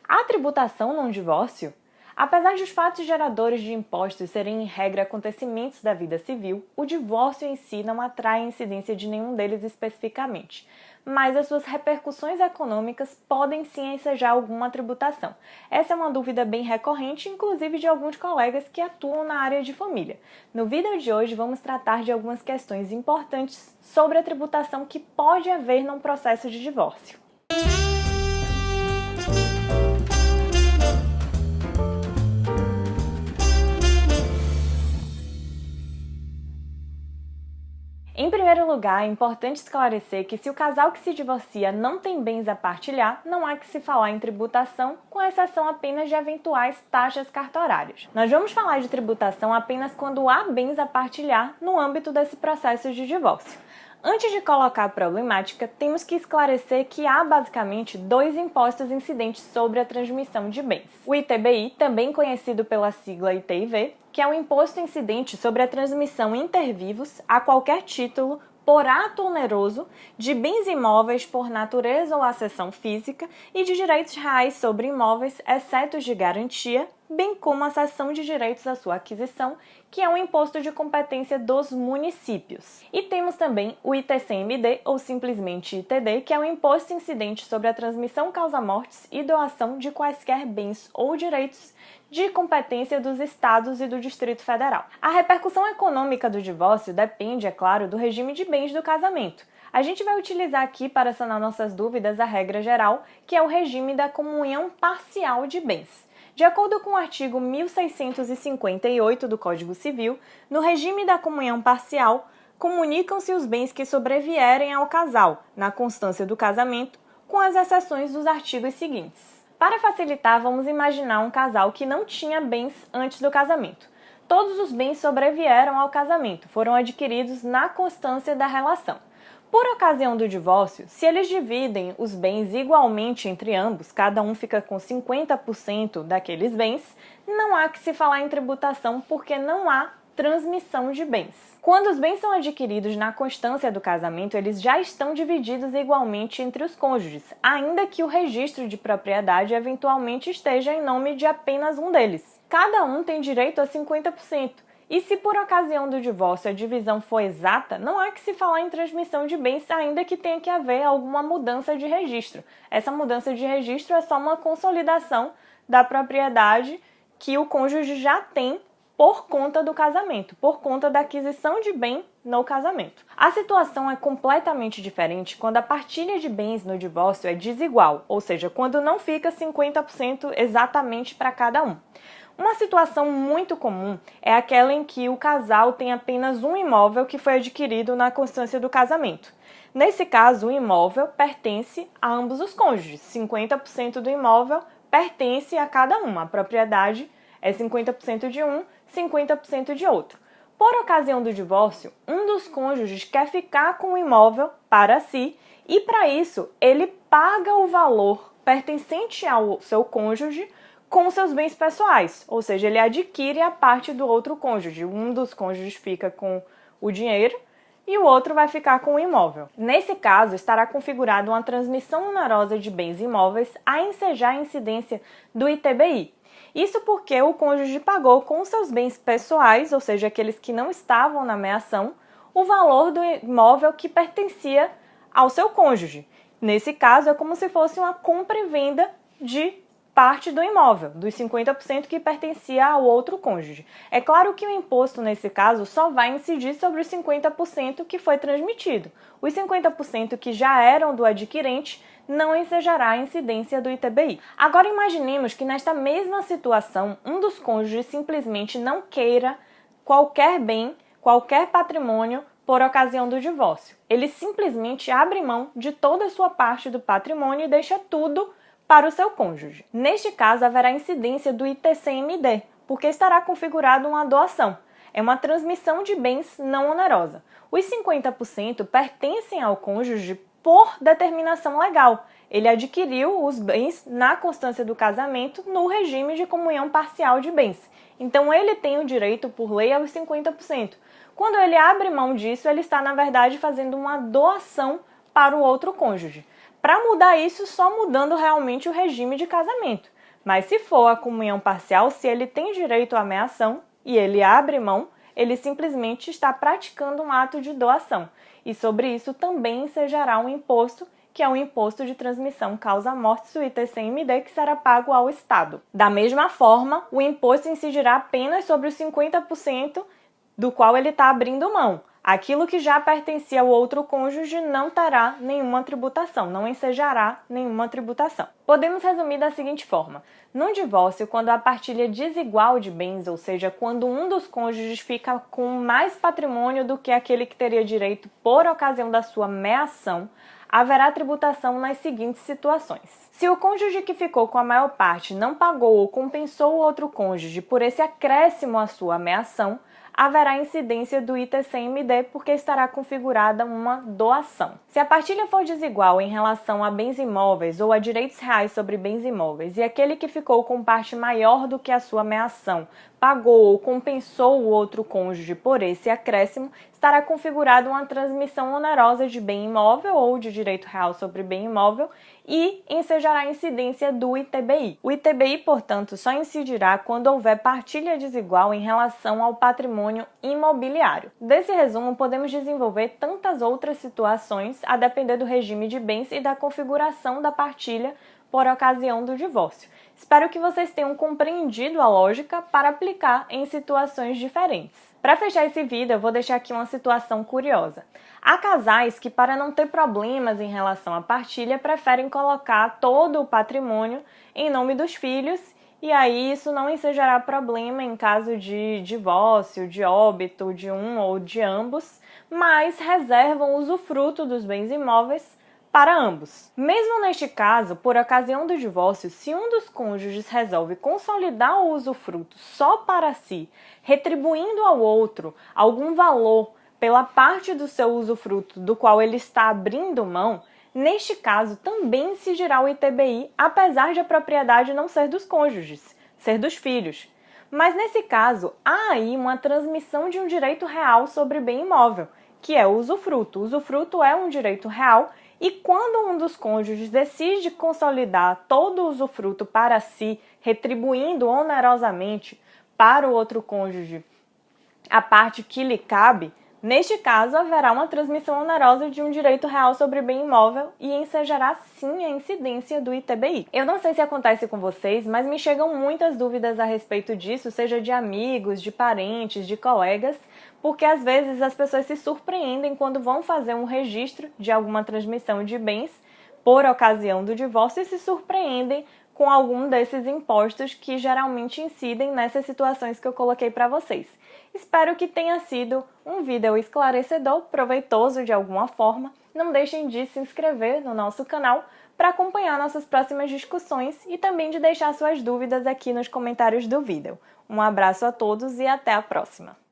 Há tributação num divórcio? Apesar de os fatos geradores de impostos serem, em regra, acontecimentos da vida civil, o divórcio em si não atrai incidência de nenhum deles especificamente, mas as suas repercussões econômicas podem sim ensejar alguma tributação. Essa é uma dúvida bem recorrente, inclusive de alguns colegas que atuam na área de família. No vídeo de hoje vamos tratar de algumas questões importantes sobre a tributação que pode haver num processo de divórcio. Em primeiro lugar, é importante esclarecer que se o casal que se divorcia não tem bens a partilhar, não há que se falar em tributação, com exceção apenas de eventuais taxas cartorárias. Nós vamos falar de tributação apenas quando há bens a partilhar no âmbito desse processo de divórcio. Antes de colocar a problemática, temos que esclarecer que há basicamente dois impostos incidentes sobre a transmissão de bens. O ITBI, também conhecido pela sigla ITIV, que é o imposto incidente sobre a transmissão intervivos a qualquer título por ato oneroso de bens imóveis por natureza ou acessão física e de direitos reais sobre imóveis, exceto os de garantia, bem como a cessão de direitos à sua aquisição, que é um imposto de competência dos municípios. E temos também o ITCMD, ou simplesmente ITD, que é um imposto incidente sobre a transmissão causa-mortes e doação de quaisquer bens ou direitos de competência dos estados e do Distrito Federal. A repercussão econômica do divórcio depende, é claro, do regime de bens do casamento. A gente vai utilizar aqui para sanar nossas dúvidas a regra geral, que é o regime da comunhão parcial de bens. De acordo com o artigo 1658 do Código Civil, no regime da comunhão parcial, comunicam-se os bens que sobrevierem ao casal, na constância do casamento, com as exceções dos artigos seguintes. Para facilitar, vamos imaginar um casal que não tinha bens antes do casamento. Todos os bens sobrevieram ao casamento, foram adquiridos na constância da relação. Por ocasião do divórcio, se eles dividem os bens igualmente entre ambos, cada um fica com 50% daqueles bens, não há que se falar em tributação porque não há transmissão de bens. Quando os bens são adquiridos na constância do casamento, eles já estão divididos igualmente entre os cônjuges, ainda que o registro de propriedade eventualmente esteja em nome de apenas um deles. Cada um tem direito a 50%. E se por ocasião do divórcio a divisão for exata, não há que se falar em transmissão de bens, ainda que tenha que haver alguma mudança de registro. Essa mudança de registro é só uma consolidação da propriedade que o cônjuge já tem por conta do casamento, por conta da aquisição de bem no casamento. A situação é completamente diferente quando a partilha de bens no divórcio é desigual, ou seja, quando não fica 50% exatamente para cada um. Uma situação muito comum é aquela em que o casal tem apenas um imóvel que foi adquirido na constância do casamento. Nesse caso, o imóvel pertence a ambos os cônjuges. 50% do imóvel pertence a cada um. A propriedade é 50% de um, 50% de outro. Por ocasião do divórcio, um dos cônjuges quer ficar com o imóvel para si e, para isso, ele paga o valor pertencente ao seu cônjuge com seus bens pessoais, ou seja, ele adquire a parte do outro cônjuge. Um dos cônjuges fica com o dinheiro e o outro vai ficar com o imóvel. Nesse caso, estará configurada uma transmissão onerosa de bens imóveis a ensejar a incidência do ITBI. Isso porque o cônjuge pagou com seus bens pessoais, ou seja, aqueles que não estavam na meação, o valor do imóvel que pertencia ao seu cônjuge. Nesse caso, é como se fosse uma compra e venda de parte do imóvel, dos 50% que pertencia ao outro cônjuge. É claro que o imposto, nesse caso, só vai incidir sobre os 50% que foi transmitido. Os 50% que já eram do adquirente não ensejará a incidência do ITBI. Agora imaginemos que nesta mesma situação, um dos cônjuges simplesmente não queira qualquer bem, qualquer patrimônio por ocasião do divórcio. Ele simplesmente abre mão de toda a sua parte do patrimônio e deixa tudo para o seu cônjuge. Neste caso, haverá incidência do ITCMD, porque estará configurada uma doação. É uma transmissão de bens não onerosa. Os 50% pertencem ao cônjuge por determinação legal. Ele adquiriu os bens na constância do casamento no regime de comunhão parcial de bens. Então, ele tem o direito, por lei, aos 50%. Quando ele abre mão disso, ele está, na verdade, fazendo uma doação para o outro cônjuge. Para mudar isso, só mudando realmente o regime de casamento. Mas se for a comunhão parcial, se ele tem direito à meação e ele abre mão, ele simplesmente está praticando um ato de doação. E sobre isso também ensejará um imposto, que é o Imposto de Transmissão Causa-Mortes, o ITCMD, que será pago ao Estado. Da mesma forma, o imposto incidirá apenas sobre os 50% do qual ele está abrindo mão. Aquilo que já pertencia ao outro cônjuge não terá nenhuma tributação, não ensejará nenhuma tributação. Podemos resumir da seguinte forma: no divórcio, quando a partilha desigual de bens, ou seja, quando um dos cônjuges fica com mais patrimônio do que aquele que teria direito por ocasião da sua meação, haverá tributação nas seguintes situações. Se o cônjuge que ficou com a maior parte não pagou ou compensou o outro cônjuge por esse acréscimo à sua meação, haverá incidência do ITCMD porque estará configurada uma doação. Se a partilha for desigual em relação a bens imóveis ou a direitos reais sobre bens imóveis e aquele que ficou com parte maior do que a sua meação pagou ou compensou o outro cônjuge por esse acréscimo, estará configurada uma transmissão onerosa de bem imóvel ou de direito real sobre bem imóvel e ensejará a incidência do ITBI. O ITBI, portanto, só incidirá quando houver partilha desigual em relação ao patrimônio imobiliário. Desse resumo, podemos desenvolver tantas outras situações a depender do regime de bens e da configuração da partilha por ocasião do divórcio. Espero que vocês tenham compreendido a lógica para aplicar em situações diferentes. Para fechar esse vídeo, eu vou deixar aqui uma situação curiosa. Há casais que, para não ter problemas em relação à partilha, preferem colocar todo o patrimônio em nome dos filhos, e aí isso não ensejará problema em caso de divórcio, de óbito de um ou de ambos, mas reservam o usufruto dos bens imóveis para ambos. Mesmo neste caso, por ocasião do divórcio, se um dos cônjuges resolve consolidar o usufruto só para si, retribuindo ao outro algum valor pela parte do seu usufruto do qual ele está abrindo mão, neste caso também incidirá o ITBI, apesar de a propriedade não ser dos cônjuges, ser dos filhos. Mas nesse caso, há aí uma transmissão de um direito real sobre bem imóvel, que é o usufruto. O usufruto é um direito real e quando um dos cônjuges decide consolidar todo o usufruto para si, retribuindo onerosamente para o outro cônjuge a parte que lhe cabe, neste caso haverá uma transmissão onerosa de um direito real sobre bem imóvel e ensejará sim a incidência do ITBI. Eu não sei se acontece com vocês, mas me chegam muitas dúvidas a respeito disso, seja de amigos, de parentes, de colegas, porque às vezes as pessoas se surpreendem quando vão fazer um registro de alguma transmissão de bens por ocasião do divórcio e se surpreendem com algum desses impostos que geralmente incidem nessas situações que eu coloquei para vocês. Espero que tenha sido um vídeo esclarecedor, proveitoso de alguma forma. Não deixem de se inscrever no nosso canal para acompanhar nossas próximas discussões e também de deixar suas dúvidas aqui nos comentários do vídeo. Um abraço a todos e até a próxima!